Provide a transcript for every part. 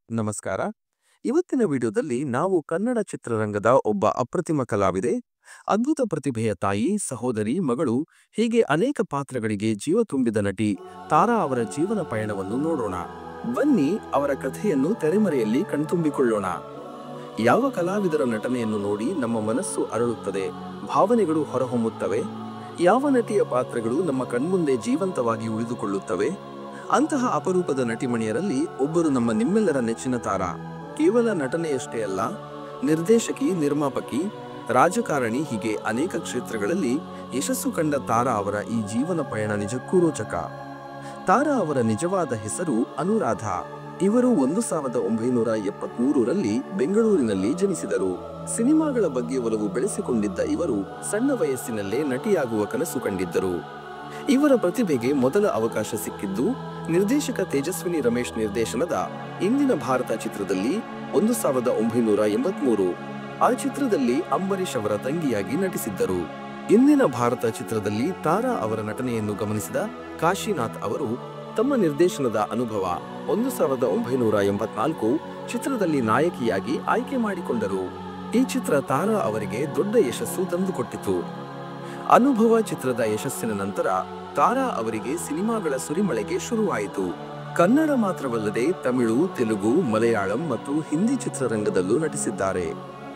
ನಮಸ್ಕಾರ. ಇವತ್ತಿನ ವಿಡಿಯೋದಲ್ಲಿ ನಾವು ಕನ್ನಡ ಚಿತ್ರರಂಗದ ಒಬ್ಬ ಅಪ್ರತಿಮ ಕಲಾವಿದೆ, ಅದ್ಭುತ ಪ್ರತಿಭೆಯ ತಾಯಿ, ಸಹೋದರಿ, ಮಗಳು ಹೀಗೆ ಅನೇಕ ಪಾತ್ರಗಳಿಗೆ ಜೀವ ತುಂಬಿದ ನಟಿ ತಾರಾ ಅವರ ಜೀವನ ಪಯಣವನ್ನು ನೋಡೋಣ. ಬನ್ನಿ ಅವರ ಕಥೆಯನ್ನು ತೆರೆಮರೆಯಲ್ಲಿ ಕಣ್ತುಂಬಿಕೊಳ್ಳೋಣ. ಯಾವ ಕಲಾವಿದರ ನಟನೆಯನ್ನು ನೋಡಿ ನಮ್ಮ ಮನಸ್ಸು ಅರಳುತ್ತದೆ, ಭಾವನೆಗಳು ಹೊರಹೊಮ್ಮುತ್ತವೆ? ಯಾವ ನಟಿಯ ಪಾತ್ರಗಳು ನಮ್ಮ ಕಣ್ಮುಂದೆ ಜೀವಂತವಾಗಿ ಉಳಿದುಕೊಳ್ಳುತ್ತವೆ? ಅಂತಹ ಅಪರೂಪದ ನಟಿಮಣಿಯರಲ್ಲಿ ಒಬ್ಬರು ನಿಮ್ಮೆಲ್ಲರ ನೆಚ್ಚಿನ ತಾರಾ. ಕೇವಲ ನಟನೆಯಷ್ಟೇ ಅಲ್ಲ, ನಿರ್ದೇಶಕಿ, ನಿರ್ಮಾಪಕಿ, ರಾಜಕಾರಣಿ ಹೀಗೆ ಅನೇಕ ಕ್ಷೇತ್ರಗಳಲ್ಲಿ ಯಶಸ್ಸು ಕಂಡ ತಾರಾ ಅವರ ಈ ಜೀವನ ಪಯಣ ನಿಜಕ್ಕೂ ರೋಚಕ. ತಾರಾ ಅವರ ನಿಜವಾದ ಹೆಸರು ಅನುರಾಧಾ. ಇವರು 1973ರಲ್ಲಿ ಬೆಂಗಳೂರಿನಲ್ಲಿ ಜನಿಸಿದರು. ಸಿನಿಮಾಗಳ ಬಗ್ಗೆ ಒಲವು ಬೆಳೆಸಿಕೊಂಡಿದ್ದ ಇವರು ಸಣ್ಣ ವಯಸ್ಸಿನಲ್ಲೇ ನಟಿಯಾಗುವ ಕನಸು ಕಂಡಿದ್ದರು. ಇವರ ಪ್ರತಿಭೆಗೆ ಮೊದಲ ಅವಕಾಶ ಸಿಕ್ಕಿದ್ದು ನಿರ್ದೇಶಕ ತೇಜಸ್ವಿನಿ ರಮೇಶ್ ನಿರ್ದೇಶನದ ಇಂದಿನ ಭಾರತ ಚಿತ್ರದಲ್ಲಿ 1983. ಆ ಚಿತ್ರದಲ್ಲಿ ಅಂಬರೀಶ್ ಅವರ ತಂಗಿಯಾಗಿ ನಟಿಸಿದ್ದರು. ಇಂದಿನ ಭಾರತ ಚಿತ್ರದಲ್ಲಿ ತಾರಾ ಅವರ ನಟನೆಯನ್ನು ಗಮನಿಸಿದ ಕಾಶಿನಾಥ್ ಅವರು ತಮ್ಮ ನಿರ್ದೇಶನದ ಅನುಭವ 1984 ಚಿತ್ರದಲ್ಲಿ ನಾಯಕಿಯಾಗಿ ಆಯ್ಕೆ ಮಾಡಿಕೊಂಡರು. ಈ ಚಿತ್ರ ತಾರಾ ಅವರಿಗೆ ದೊಡ್ಡ ಯಶಸ್ಸು ತಂದುಕೊಟ್ಟಿತು. ಅನುಭವ ಚಿತ್ರದ ಯಶಸ್ಸಿನ ನಂತರ ತಾರಾ ಅವರಿಗೆ ಸಿನಿಮಾಗಳ ಸುರಿಮಳೆಗೆ ಶುರುವಾಯಿತು. ಕನ್ನಡ ಮಾತ್ರವಲ್ಲದೆ ತಮಿಳು, ತೆಲುಗು, ಮಲಯಾಳಂ ಮತ್ತು ಹಿಂದಿ ಚಿತ್ರರಂಗದಲ್ಲೂ ನಟಿಸಿದ್ದಾರೆ.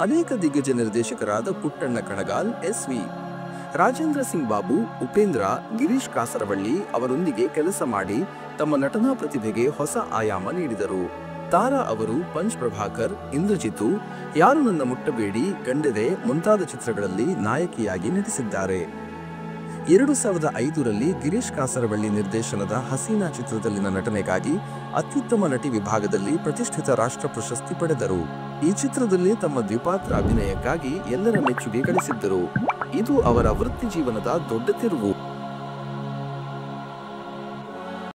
ಅನೇಕ ದಿಗ್ಗಜ ನಿರ್ದೇಶಕರಾದ ಪುಟ್ಟಣ್ಣ ಕಣಗಾಲ್, ಎಸ್.ವಿ. ರಾಜೇಂದ್ರ ಸಿಂಗ್ ಬಾಬು, ಉಪೇಂದ್ರ, ಗಿರೀಶ್ ಕಾಸರವಳ್ಳಿ ಅವರೊಂದಿಗೆ ಕೆಲಸ ಮಾಡಿ ತಮ್ಮ ನಟನಾ ಪ್ರತಿಭೆಗೆ ಹೊಸ ಆಯಾಮ ನೀಡಿದರು. ತಾರಾ ಅವರು ಪಂಚ್ ಪ್ರಭಾಕರ್, ಇಂದ್ರಜಿತು, ಯಾರು ನನ್ನ ಮುಟ್ಟಬೇಡಿ, ಗಂಡೆದೆ ಮುಂತಾದ ಚಿತ್ರಗಳಲ್ಲಿ ನಾಯಕಿಯಾಗಿ ನಟಿಸಿದ್ದಾರೆ. 2005ರಲ್ಲಿ ಗಿರೀಶ್ ಕಾಸರವಳ್ಳಿ ನಿರ್ದೇಶನದ ಹಸೀನಾ ಚಿತ್ರದಲ್ಲಿನ ನಟನೆಗಾಗಿ ಅತ್ಯುತ್ತಮ ನಟಿ ವಿಭಾಗದಲ್ಲಿ ಪ್ರತಿಷ್ಠಿತ ರಾಷ್ಟ್ರ ಪ್ರಶಸ್ತಿ ಪಡೆದರು. ಈ ಚಿತ್ರದಲ್ಲಿ ತಮ್ಮ ದ್ವಿಪಾತ್ರ ಅಭಿನಯಕ್ಕಾಗಿ ಎಲ್ಲರ ಮೆಚ್ಚುಗೆ ಗಳಿಸಿದ್ದರು. ಇದು ಅವರ ವೃತ್ತಿ ಜೀವನದ ದೊಡ್ಡ ತಿರುವು.